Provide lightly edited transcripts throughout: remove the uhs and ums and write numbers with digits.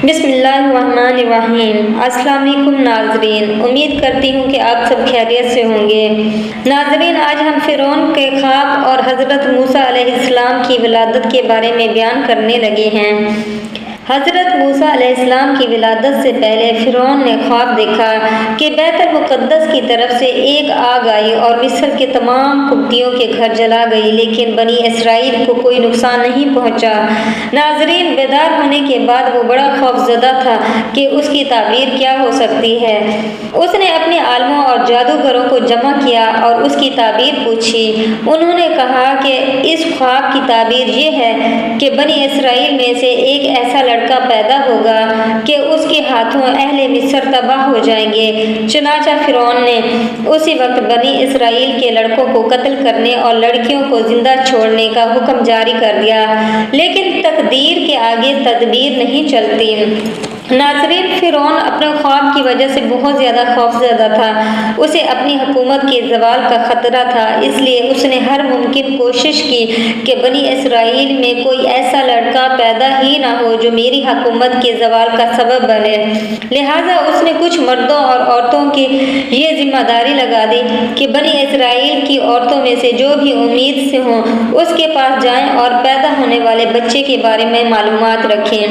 بسم اللہ الرحمن الرحیم۔ السلام علیکم ناظرین، امید کرتی ہوں کہ آپ سب خیریت سے ہوں گے۔ ناظرین، آج ہم فرعون کے خواب اور حضرت موسیٰ علیہ السلام کی ولادت کے بارے میں بیان کرنے لگے ہیں۔ حضرت موسیٰ علیہ السلام کی ولادت سے پہلے فرعون نے خواب دیکھا کہ بیت المقدس کی طرف سے ایک آگ آئی اور مصر کے تمام قبطیوں کے گھر جلا گئی، لیکن بنی اسرائیل کو کوئی نقصان نہیں پہنچا۔ ناظرین، بیدار ہونے کے بعد وہ بڑا خوف زدہ تھا کہ اس کی تعبیر کیا ہو سکتی ہے۔ اس نے اپنے عالموں اور جادوگروں کو جمع کیا اور اس کی تعبیر پوچھی۔ انہوں نے کہا کہ اس خواب کی تعبیر یہ ہے کہ بنی اسرائیل میں سے ایک ایسا لڑکا پیدا ہوگا کہ اس کے ہاتھوں اہل مصر تباہ ہو جائیں گے۔ چنانچہ فرعون نے اسی وقت بنی اسرائیل کے لڑکوں کو قتل کرنے اور لڑکیوں کو زندہ چھوڑنے کا حکم جاری کر دیا، لیکن تقدیر کے آگے تدبیر نہیں چلتی۔ ناظرین، فرعون اپنے خواب کی وجہ سے بہت زیادہ خوف زدہ تھا۔ اسے اپنی حکومت کے زوال کا خطرہ تھا، اس لیے اس نے ہر ممکن کوشش کی کہ بنی اسرائیل میں کوئی ایسا لڑکا پیدا ہی نہ ہو جو میری حکومت کے زوال کا سبب بنے۔ لہٰذا اس نے کچھ مردوں اور عورتوں کی یہ ذمہ داری لگا دی کہ بنی اسرائیل کی عورتوں میں سے جو بھی امید سے ہوں اس کے پاس جائیں اور پیدا ہونے والے بچے کے بارے میں معلومات رکھیں۔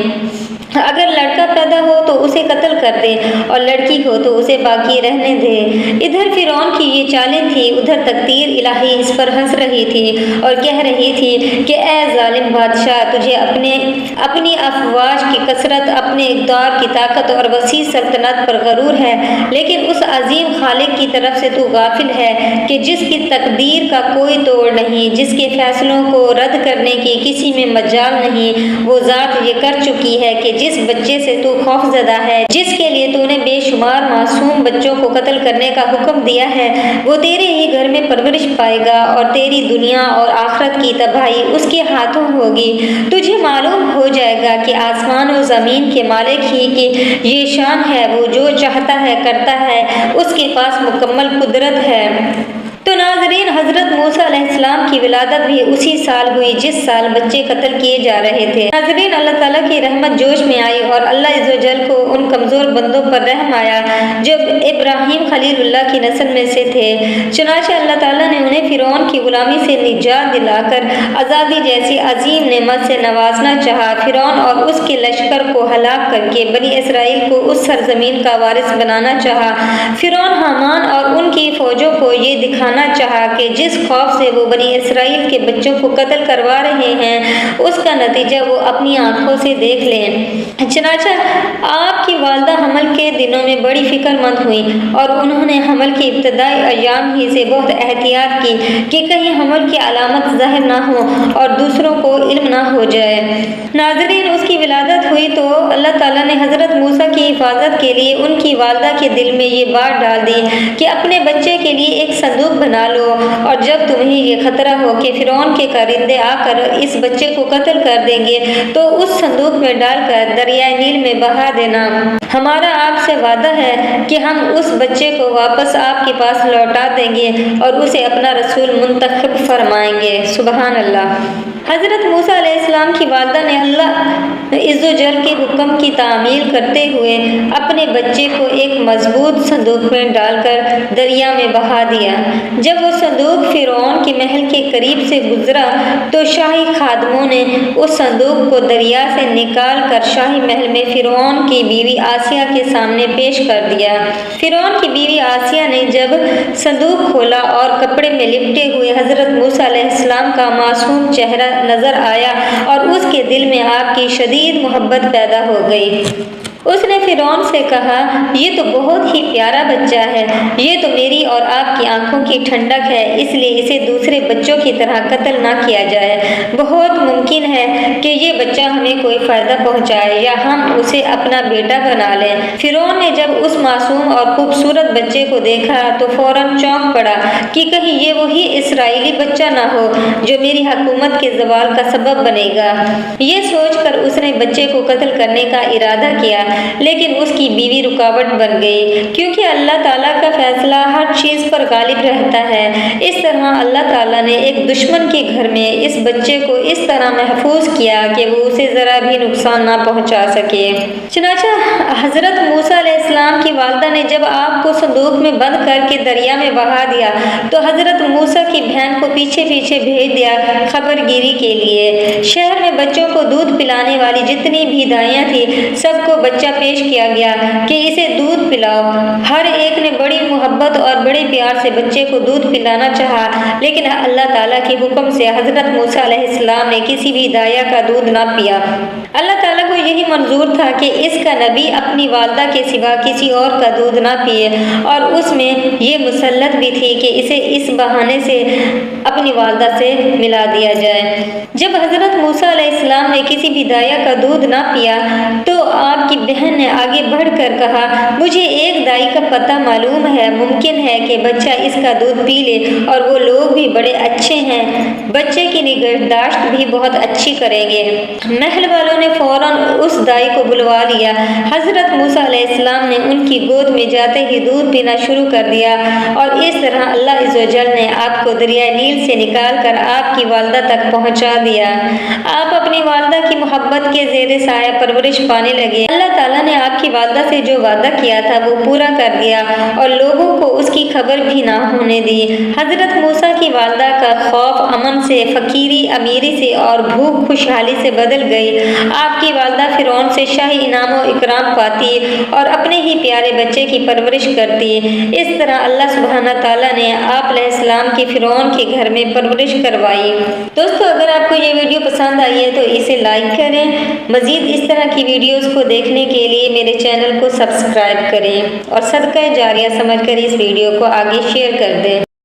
اگر لڑکا پیدا ہو تو اسے قتل کر دیں اور لڑکی ہو تو اسے باقی رہنے دیں۔ ادھر فرعون کی یہ چالیں تھیں، ادھر تقدیر الہی اس پر ہنس رہی تھی اور کہہ رہی تھی کہ اے ظالم بادشاہ، تجھے اپنی افواج کی کثرت، اپنے اقتدار کی طاقت اور وسیع سلطنت پر غرور ہے، لیکن اس عظیم خالق کی طرف سے تو غافل ہے کہ جس کی تقدیر کا کوئی توڑ نہیں، جس کے فیصلوں کو رد کرنے کی کسی میں مجال نہیں۔ وہ ذات یہ کر چکی ہے کہ جس بچے سے تو خوف زدہ ہے، جس کے لیے تو نے بے شمار معصوم بچوں کو قتل کرنے کا حکم دیا ہے، وہ تیرے ہی گھر میں پرورش پائے گا اور تیری دنیا اور آخرت کی تباہی اس کے ہاتھوں ہوگی۔ تجھے معلوم ہو جائے گا کہ آسمان و زمین کے مالک ہی کی یہ شان ہے، وہ جو چاہتا ہے کرتا ہے، اس کے پاس مکمل قدرت ہے۔ تو ناظرین، حضرت موسیٰ علیہ السلام کی ولادت بھی اسی سال ہوئی جس سال بچے قتل کیے جا رہے تھے۔ ناظرین، اللہ تعالیٰ کی رحمت جوش میں آئی اور اللہ عز و جل کو ان کمزور بندوں پر رحم آیا جو ابراہیم خلیل اللہ کی نسل میں سے تھے۔ چنانچہ اللہ تعالیٰ نے انہیں فرعون کی غلامی سے نجات دلا کر آزادی جیسی عظیم نعمت سے نوازنا چاہا۔ فرعون اور اس کے لشکر کو ہلاک کر کے بنی اسرائیل کو اس سرزمین کا وارث بنانا چاہا۔ فرعون، حامان اور ان کی فوجوں کو یہ دکھانا چاہا کہ جس خوف سے وہ بنی اسرائیل کے بچوں کو قتل کروا رہے ہیں اس کا نتیجہ وہ اپنی آنکھوں سے دیکھ لیں۔ چنانچہ آپ کی والدہ حمل کے دنوں میں بڑی فکر مند ہوئیں اور انہوں نے حمل کے ابتدائی ایام ہی سے بہت احتیاط کی کہ کہیں حمل کی علامت ظاہر نہ ہو اور دوسروں کو علم نہ ہو جائے۔ ناظرین، اس کی ولادت ہوئی تو اللہ تعالیٰ نے حضرت موسیٰ کی حفاظت کے لیے ان کی والدہ کے دل میں یہ بات ڈال دی کہ اپنے بچے کے لیے ایک صندوق بنا لو، اور جب تمہیں یہ خطرہ ہو کہ فرعون کے کارندے آ کر اس بچے کو قتل کر دیں گے تو اس صندوق میں ڈال کر دریائے نیل میں بہا دینا۔ ہمارا آپ سے وعدہ ہے کہ ہم اس بچے کو واپس آپ کے پاس لوٹا دیں گے اور اسے اپنا رسول منتخب فرمائیں گے۔ سبحان اللہ۔ حضرت موسیٰ علیہ السلام کی والدہ نے اللہ عز و جل کے حکم کی تعمیل کرتے ہوئے اپنے بچے کو ایک مضبوط صندوق میں ڈال کر دریا میں بہا دیا۔ جب وہ صندوق فرعون کے محل کے قریب سے گزرا تو شاہی خادموں نے اس صندوق کو دریا سے نکال کر شاہی محل میں فرعون کی بیوی آسیہ کے سامنے پیش کر دیا۔ فرعون کی بیوی آسیہ نے جب صندوق کھولا اور کپڑے میں لپٹے ہوئے حضرت موسیٰ علیہ السلام کا معصوم چہرہ نظر آیا اور اس کے دل میں آپ کی شدید محبت پیدا ہو گئی۔ اس نے فرعون سے کہا، یہ تو بہت ہی پیارا بچہ ہے، یہ تو میری اور آپ کی آنکھوں کی ٹھنڈک ہے، اس لیے اسے دوسرے بچوں کی طرح قتل نہ کیا جائے۔ بہت ممکن ہے کہ یہ بچہ ہمیں کوئی فائدہ پہنچائے یا ہم اسے اپنا بیٹا بنا لیں۔ فرعون نے جب اس معصوم اور خوبصورت بچے کو دیکھا تو فوراً چونک پڑا کہ کہیں یہ وہی اسرائیلی بچہ نہ ہو جو میری حکومت کے زوال کا سبب بنے گا۔ یہ سوچ کر اس نے بچے کو قتل کرنے کا ارادہ کیا، لیکن اس کی بیوی رکاوٹ بن گئی، کیونکہ اللہ تعالیٰ کا فیصلہ ہر چیز پر غالب رہتا ہے۔ اس طرح اللہ تعالیٰ نے ایک دشمن کے گھر میں اس بچے کو اس طرح محفوظ کیا کہ وہ اسے ذرا بھی نقصان نہ پہنچا سکے۔ چنانچہ حضرت موسیٰ علیہ السلام کی والدہ نے جب آپ کو صندوق میں بند کر کے دریا میں بہا دیا تو حضرت موسیٰ کی بہن کو پیچھے پیچھے بھیج دیا خبر گیری کے لیے۔ شہر میں بچوں کو دودھ پلانے والی جتنی بھی دائیاں تھیں سب کو بچہ پیش کیا گیا کہ اسے دودھ پلاؤ۔ ہر ایک نے بڑی محبت اور بڑے پیار سے بچے کو دودھ پلانا چاہا، لیکن اللہ تعالیٰ کے حکم سے حضرت موسیٰ علیہ السلام نے کسی بھی دائیا کا دودھ نہ پیا۔ اللہ تعالیٰ کو یہی منظور تھا کہ اس کا نبی اپنی والدہ کے سوا کسی اور کا دودھ نہ پیے، اور اس میں یہ مسلط بھی تھی کہ اسے اس بہانے سے اپنی والدہ سے ملا دیا جائے۔ جب حضرت موسیٰ علیہ السلام نے کسی بھی دائیا کا دودھ نہ پیا تو آپ کی بہن نے آگے بڑھ کر کہا، مجھے ایک دائی کا پتہ معلوم ہے، ممکن ہے کہ بچہ اس کا دودھ پی لے، اور وہ لوگ بھی بڑے اچھے ہیں، بچے کی نگہداشت بھی بہت اچھی کریں گے۔ محل والوں نے فوراً اس دائی کو بلوا لیا۔ حضرت موسیٰ علیہ السلام نے ان کی گود میں جاتے ہی دودھ پینا شروع کر دیا، اور اس طرح اللہ عز و جل نے آپ کو دریائے نیل سے نکال کر آپ کی والدہ تک پہنچا دیا۔ آپ اپنی والدہ کی محبت کے زیر سایہ پرورش پانے لگے۔ اللہ تعالیٰ نے آپ کی والدہ سے جو وعدہ کیا تھا وہ پورا کر دیا، اور لوگوں کو اس کی خبر بھی نہ ہونے دی۔ حضرت موسیٰ کی والدہ کا خوف امن سے، فقیری امیری سے اور بھوک خوشحالی سے بدل گئی۔ آپ کی والدہ فرعون سے شاہی انعام و اکرام پاتی اور اپنے ہی پیارے بچے کی پرورش کرتی۔ اس طرح اللہ سبحانہ تعالیٰ نے آپ علیہ السلام کی فرعون کے گھر میں پرورش کروائی۔ دوستو، اگر آپ کو یہ ویڈیو پسند آئی ہے تو اسے لائک کریں۔ مزید اس طرح کی ویڈیوز کو دیکھنے کے لیے میرے چینل کو سبسکرائب کریں اور صدقہ جاریہ سمجھ کر اس ویڈیو کو آگے شیئر کر دیں۔